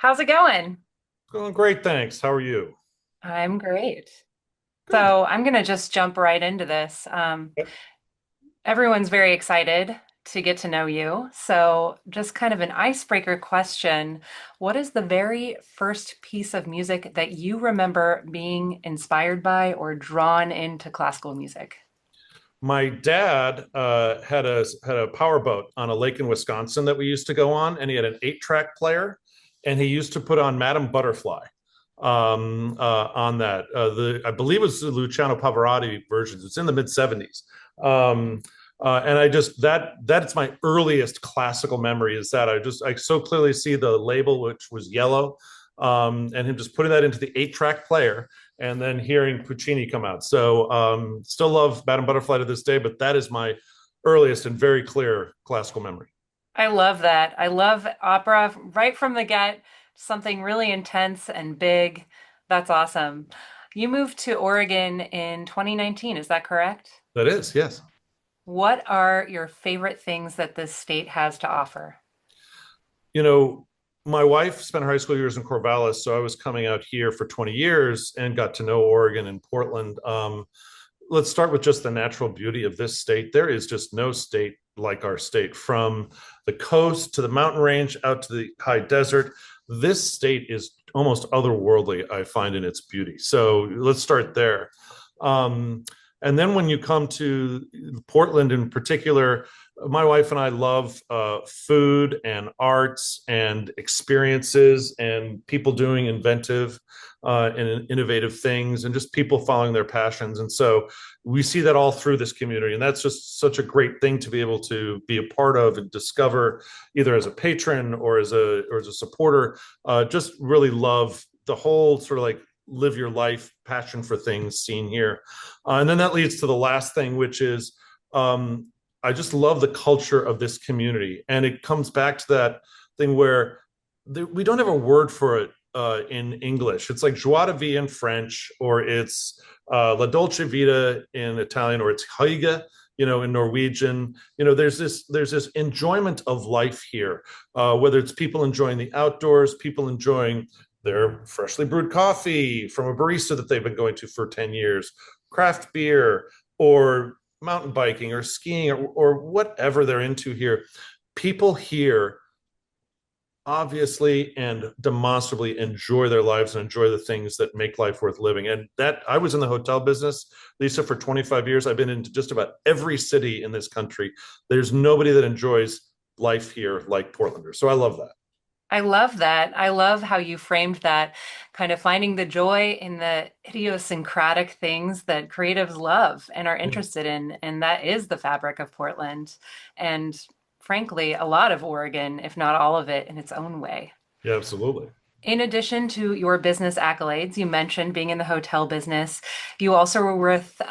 How's it going? Going great, thanks. How are you? I'm great. Good. So I'm going to just jump right into this. Everyone's very excited to get to know you. So, just kind of an icebreaker question. What is the very first piece of music that you remember being inspired by or drawn into classical music? My dad had a powerboat on a lake in Wisconsin that we used to go on, and he had an 8-track player, and he used to put on Madame Butterfly on that. The I believe it was the Luciano Pavarotti versions. It's in the mid 70s. And I just that's my earliest classical memory is that I so clearly see the label, which was yellow, and him just putting that into the 8-track player and then hearing Puccini come out. So still love Madame Butterfly to this day, but that is my earliest and very clear classical memory. I love that. I love opera right from the get, something really intense and big. That's awesome. You moved to Oregon in 2019, is that correct? That is, yes. What are your favorite things that this state has to offer? You know, my wife spent her high school years in Corvallis, so I was coming out here for 20 years and got to know Oregon and Portland. Let's start with just the natural beauty of this state. There is just no state like our state, from the coast to the mountain range out to the high desert. This state is almost otherworldly, I find, in its beauty. So let's start there. And then when you come to Portland in particular, my wife and I love food and arts and experiences and people doing inventive and innovative things and just people following their passions. And so we see that all through this community. And that's just such a great thing to be able to be a part of and discover either as a patron or as a supporter. Just really love the whole sort of like live your life passion for things seen here. And then that leads to the last thing, which is I just love the culture of this community. And it comes back to that thing where we don't have a word for it in English. It's like joie de vivre in French, or it's la dolce vita in Italian, or it's hygge, in Norwegian. There's this enjoyment of life here, whether it's people enjoying the outdoors, people enjoying their freshly brewed coffee from a barista that they've been going to for 10 years, craft beer, or mountain biking or skiing or whatever they're into here. People here obviously and demonstrably enjoy their lives and enjoy the things that make life worth living. And that I was in the hotel business, Lisa, for 25 years. I've been into just about every city in this country. There's nobody that enjoys life here like Portlanders. So I love that. I love that. I love how you framed that, kind of finding the joy in the idiosyncratic things that creatives love and are Yeah, interested in. And that is the fabric of Portland. And frankly, a lot of Oregon, if not all of it, in its own way. yeah, absolutely. In addition to your business accolades, you mentioned being in the hotel business. You also were with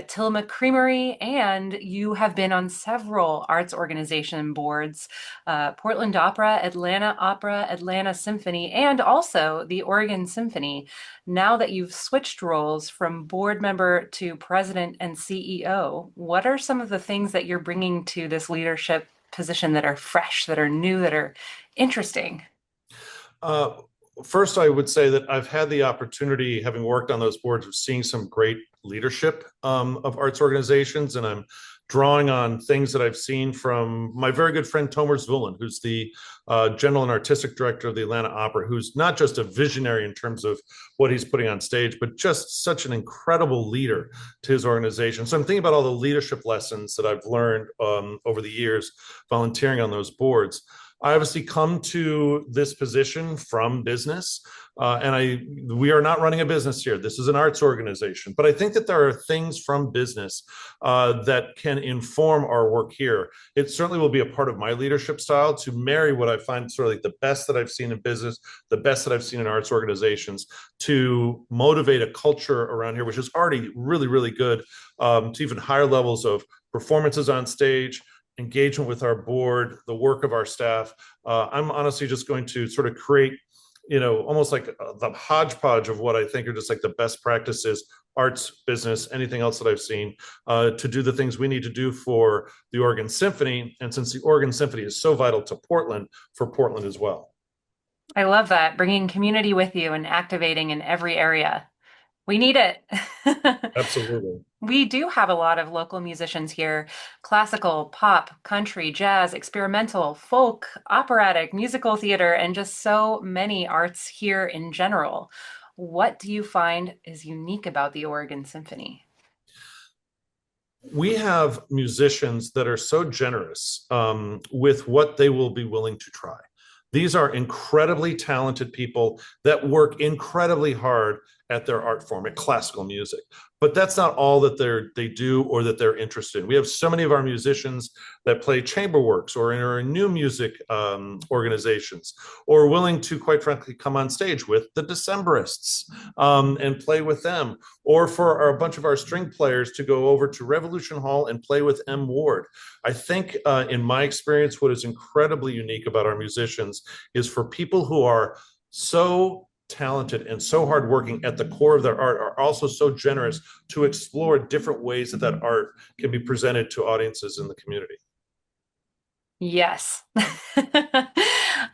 Tillamook Creamery, and you have been on several arts organization boards, Portland Opera, Atlanta Symphony, and also the Oregon Symphony. Now that you've switched roles from board member to president and CEO, what are some of the things that you're bringing to this leadership position that are fresh, that are new, that are interesting? Uh, First, I would say that I've had the opportunity, having worked on those boards, of seeing some great leadership of arts organizations, and I'm drawing on things that I've seen from my very good friend Tomer Zvulin, who's the general and artistic director of the Atlanta Opera, who's not just a visionary in terms of what he's putting on stage, but just such an incredible leader to his organization. So I'm thinking about all the leadership lessons that I've learned over the years volunteering on those boards. I obviously come to this position from business, and we are not running a business here. This is an arts organization, but I think that there are things from business that can inform our work here. It certainly will be a part of my leadership style to marry what I find sort of like the best that I've seen in business, the best that I've seen in arts organizations, to motivate a culture around here, which is already really, really good, to even higher levels of performances on stage, engagement with our board, the work of our staff. I'm honestly just going to sort of create, almost like the hodgepodge of what I think are just like the best practices, arts, business, anything else that I've seen, to do the things we need to do for the Oregon Symphony. And since the Oregon Symphony is so vital to Portland, for Portland as well. I love that, bringing community with you and activating in every area. We need it. Absolutely. We do have a lot of local musicians here, classical, pop, country, jazz, experimental, folk, operatic, musical theater, and just so many arts here in general. What do you find is unique about the Oregon Symphony? We have musicians that are so generous with what they will be willing to try. These are incredibly talented people that work incredibly hard at their art form, at classical music. But that's not all that they do or that they're interested in. We have so many of our musicians that play chamber works or are in new music organizations, or willing to, quite frankly, come on stage with the Decemberists and play with them, or for a bunch of our string players to go over to Revolution Hall and play with M. Ward. I think, in my experience, what is incredibly unique about our musicians is for people who are so talented and so hardworking at the core of their art are also so generous to explore different ways that that art can be presented to audiences in the community. Yes.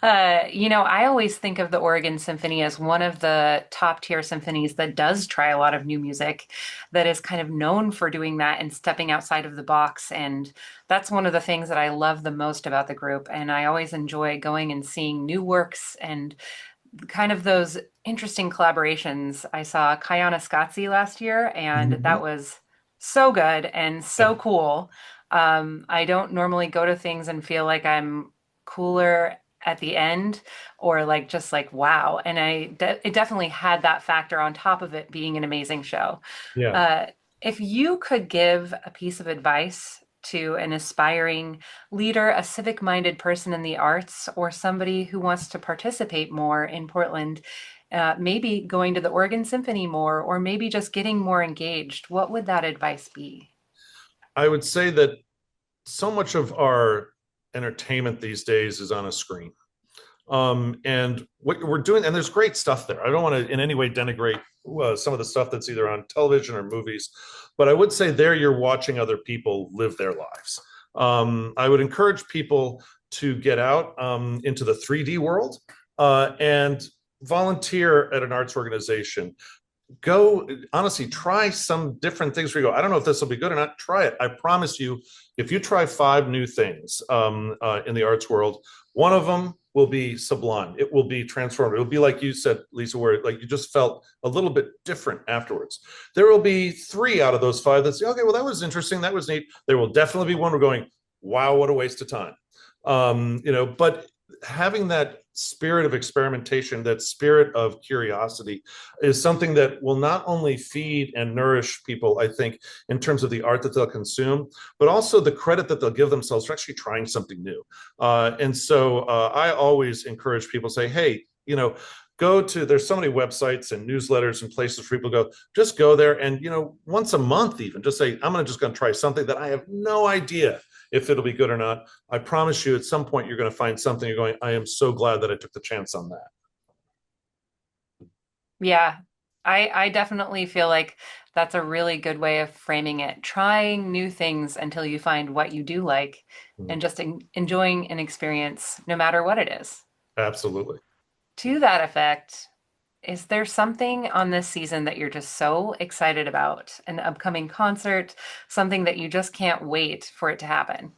I always think of the Oregon Symphony as one of the top tier symphonies that does try a lot of new music, that is kind of known for doing that and stepping outside of the box. And that's one of the things that I love the most about the group. And I always enjoy going and seeing new works and kind of those interesting collaborations. I saw Kayana Scotzi last year, and Mm-hmm. that was so good and so cool. I don't normally go to things and feel like I'm cooler at the end or like just like wow. And it definitely had that factor on top of it being an amazing show. Yeah. Uh, if you could give a piece of advice to an aspiring leader, a civic-minded person in the arts, or somebody who wants to participate more in Portland, maybe going to the Oregon Symphony more, or maybe just getting more engaged, what would that advice be? I would say that so much of our entertainment these days is on a screen. And what we're doing, and there's great stuff there. I don't want to in any way denigrate some of the stuff that's either on television or movies, but I would say there you're watching other people live their lives. I would encourage people to get out into the 3D world and volunteer at an arts organization. Go, honestly, try some different things where you go, I don't know if this will be good or not. Try it. I promise you, if you try five new things in the arts world, one of them will be sublime. It will be transformative. It'll be like you said, Lisa, where like you just felt a little bit different afterwards. There will be three out of those five that say, okay, well, that was interesting. That was neat. There will definitely be one we're going, wow, what a waste of time. But having that spirit of experimentation, that spirit of curiosity is something that will not only feed and nourish people, I think, in terms of the art that they'll consume, but also the credit that they'll give themselves for actually trying something new. And so I always encourage people to say, hey, there's so many websites and newsletters and places for people to go, just go there and, once a month, even just say, I'm just going to try something that I have no idea if it'll be good or not. I promise you at some point you're going to find something you're going, I am so glad that I took the chance on that. Yeah, I definitely feel like that's a really good way of framing it. Trying new things until you find what you do like and just enjoying an experience no matter what it is. Absolutely. To that effect, is there something on this season that you're just so excited about? An upcoming concert, something that you just can't wait for it to happen?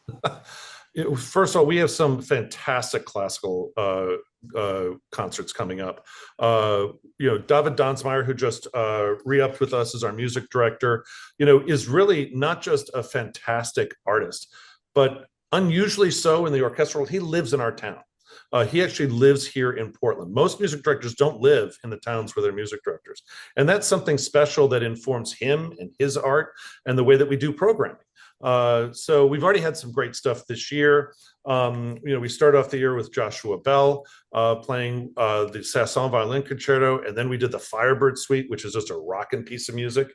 First of all, we have some fantastic classical concerts coming up. David Donsmeyer, who just re-upped with us as our music director, is really not just a fantastic artist, but unusually so in the orchestral. He lives in our town. He actually lives here in Portland. Most music directors don't live in the towns where they're music directors. And that's something special that informs him and his art and the way that we do programming. So we've already had some great stuff this year. We started off the year with Joshua Bell playing the Sasson Violin Concerto, and then we did the Firebird Suite, which is just a rocking piece of music.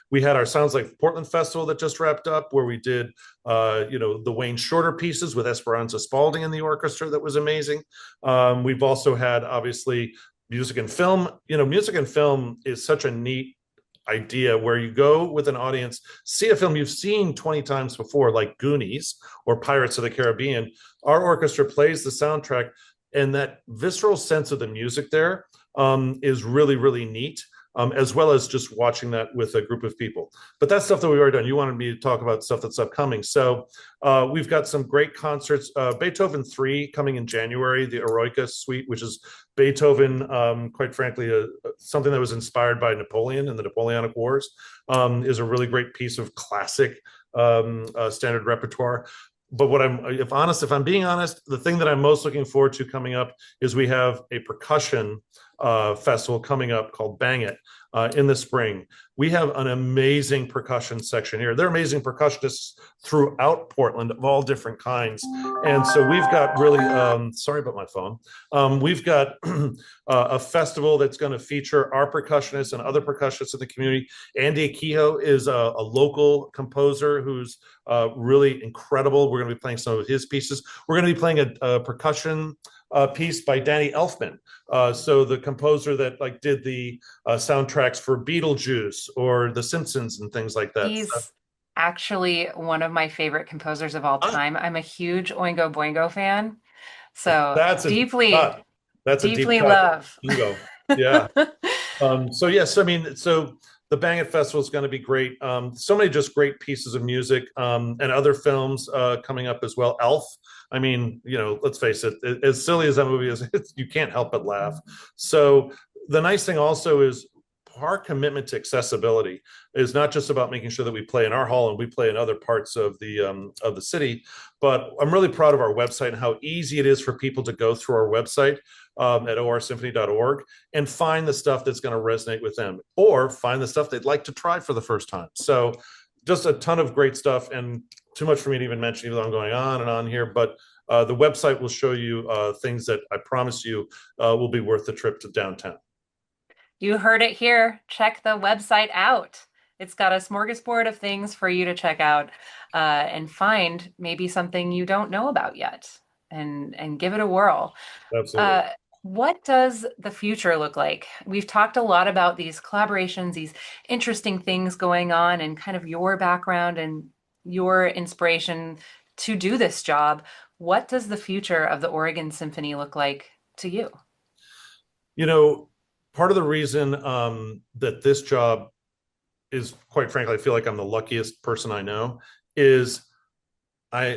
We had our Sounds Like Portland Festival that just wrapped up, where we did, the Wayne Shorter pieces with Esperanza Spalding in the orchestra. That was amazing. We've also had, obviously, music and film. Music and film is such a neat idea where you go with an audience, see a film you've seen 20 times before, like Goonies or Pirates of the Caribbean. Our orchestra plays the soundtrack and that visceral sense of the music there is really, really neat. As well as just watching that with a group of people. But that's stuff that we've already done. You wanted me to talk about stuff that's upcoming. So we've got some great concerts. Beethoven 3 coming in January, the Eroica Suite, which is Beethoven, quite frankly, something that was inspired by Napoleon and the Napoleonic Wars, is a really great piece of classic standard repertoire. But if I'm being honest, the thing that I'm most looking forward to coming up is we have a percussion festival coming up called Bang It in the spring. We have an amazing percussion section here. They're amazing percussionists throughout Portland of all different kinds. And so we've got really, sorry about my phone. We've got a festival that's going to feature our percussionists and other percussionists in the community. Andy Kehoe is a local composer who's really incredible. We're going to be playing some of his pieces. We're going to be playing a percussion piece by Danny Elfman. So the composer that like did the soundtracks for Beetlejuice or The Simpsons and things like that. He's actually one of my favorite composers of all Ah, time. I'm a huge Oingo Boingo fan. So that's a deep deeply, cut. That's a deep deeply cut. love. Bingo. Yeah. So yes, I mean, so the Bang It Festival is going to be great. So many just great pieces of music and other films coming up as well. Elf. I mean, let's face it, as silly as that movie is, you can't help but laugh. So the nice thing also is our commitment to accessibility is not just about making sure that we play in our hall and we play in other parts of the city, but I'm really proud of our website and how easy it is for people to go through our website at orsymphony.org and find the stuff that's going to resonate with them or find the stuff they'd like to try for the first time. So just a ton of great stuff, and too much for me to even mention, even though I'm going on and on here, but the website will show you things that I promise you will be worth the trip to downtown. You heard it here. Check the website out. It's got a smorgasbord of things for you to check out and find maybe something you don't know about yet and give it a whirl. Absolutely. Uh, what does the future look like? We've talked a lot about these collaborations, these interesting things going on, and kind of your background and your inspiration to do this job. What does the future of the Oregon Symphony look like to you? You know, part of the reason that this job is, quite frankly, I feel like I'm the luckiest person I know, is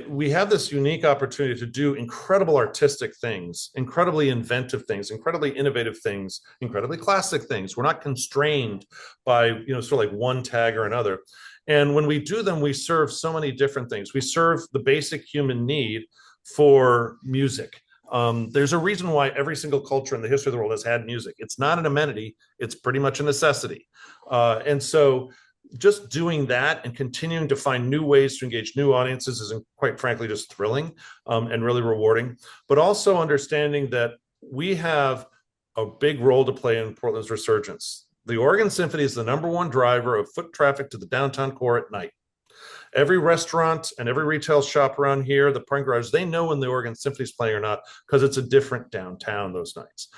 we have this unique opportunity to do incredible artistic things, incredibly inventive things, incredibly innovative things, incredibly classic things. We're not constrained by, sort of like one tag or another. And when we do them, we serve so many different things. We serve the basic human need for music. There's a reason why every single culture in the history of the world has had music. It's not an amenity, it's pretty much a necessity. And so just doing that and continuing to find new ways to engage new audiences is, quite frankly, just thrilling and really rewarding. But also understanding that we have a big role to play in Portland's resurgence. The Oregon Symphony is the #1 driver of foot traffic to the downtown core at night. Every restaurant and every retail shop around here, the parking garage, they know when the Oregon Symphony is playing or not because it's a different downtown those nights.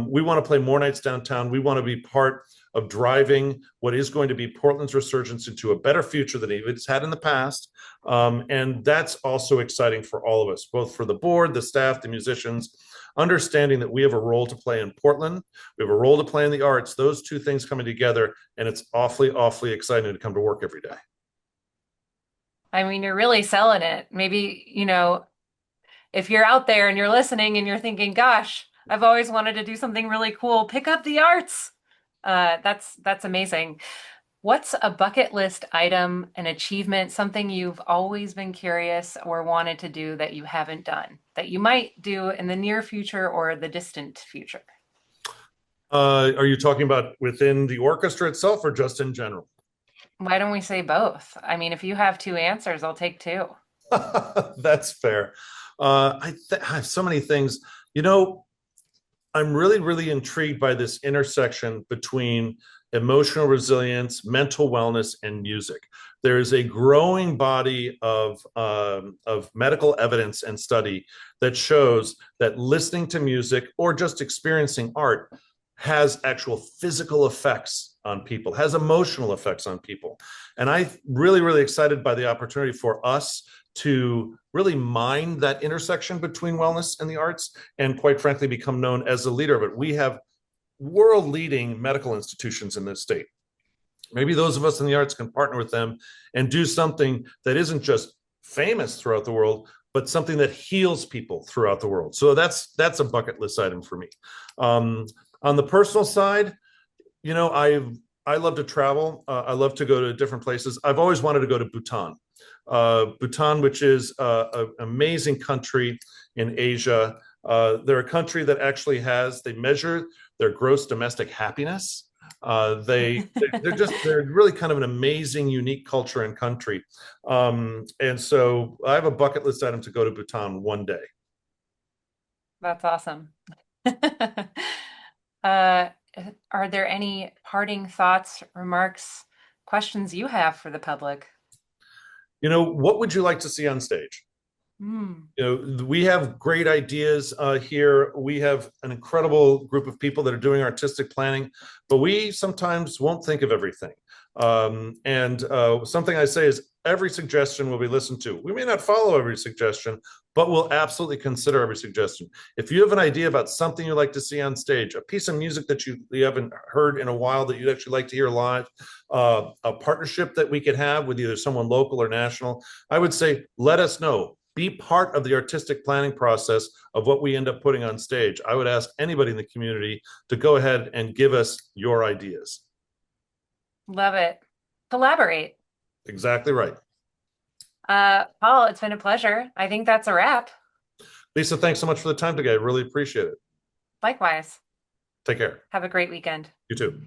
We want to play more nights downtown. We want to be part of driving what is going to be Portland's resurgence into a better future than it's had in the past. And that's also exciting for all of us, both for the board, the staff, the musicians, understanding that we have a role to play in Portland. We have a role to play in the arts, those two things coming together. And it's awfully, awfully exciting to come to work every day. I mean, you're really selling it. Maybe, if you're out there and you're listening and you're thinking, gosh, I've always wanted to do something really cool, pick up the arts. That's amazing. What's a bucket list item, an achievement, something you've always been curious or wanted to do that you haven't done, that you might do in the near future or the distant future? Are you talking about within the orchestra itself or just in general? Why don't we say both? I mean, if you have two answers, I'll take two. That's fair. I have so many things. You know, I'm really, really intrigued by this intersection between emotional resilience, mental wellness, and music. There is a growing body of medical evidence and study that shows that listening to music or just experiencing art has actual physical effects on people, has emotional effects on people. And I'm really, really excited by the opportunity for us to really mine that intersection between wellness and the arts, and quite frankly, become known as the leader of it. We have world leading medical institutions in this state. Maybe those of us in the arts can partner with them and do something that isn't just famous throughout the world, but something that heals people throughout the world. So that's a bucket list item for me. On the personal side, you know, I love to travel. I love to go to different places. I've always wanted to go to Bhutan. Bhutan, which is an amazing country in Asia. They're a country that actually they measure their gross domestic happiness. They're really kind of an amazing, unique culture and country. And so I have a bucket list item to go to Bhutan one day. That's awesome. Uh, are there any parting thoughts, remarks, questions you have for the public? You know, what would you like to see on stage? Mm. You know, we have great ideas here. We have an incredible group of people that are doing artistic planning, but we sometimes won't think of everything. And something I say is every suggestion will be listened to. We may not follow every suggestion, but we'll absolutely consider every suggestion. If you have an idea about something you'd like to see on stage, a piece of music that you haven't heard in a while that you'd actually like to hear live, a partnership that we could have with either someone local or national, I would say, let us know. Be part of the artistic planning process of what we end up putting on stage. I would ask anybody in the community to go ahead and give us your ideas. Love it. Collaborate. Exactly right. Paul, it's been a pleasure. I think that's a wrap. Lisa, thanks so much for the time today. I really appreciate it. Likewise. Take care. Have a great weekend. You too.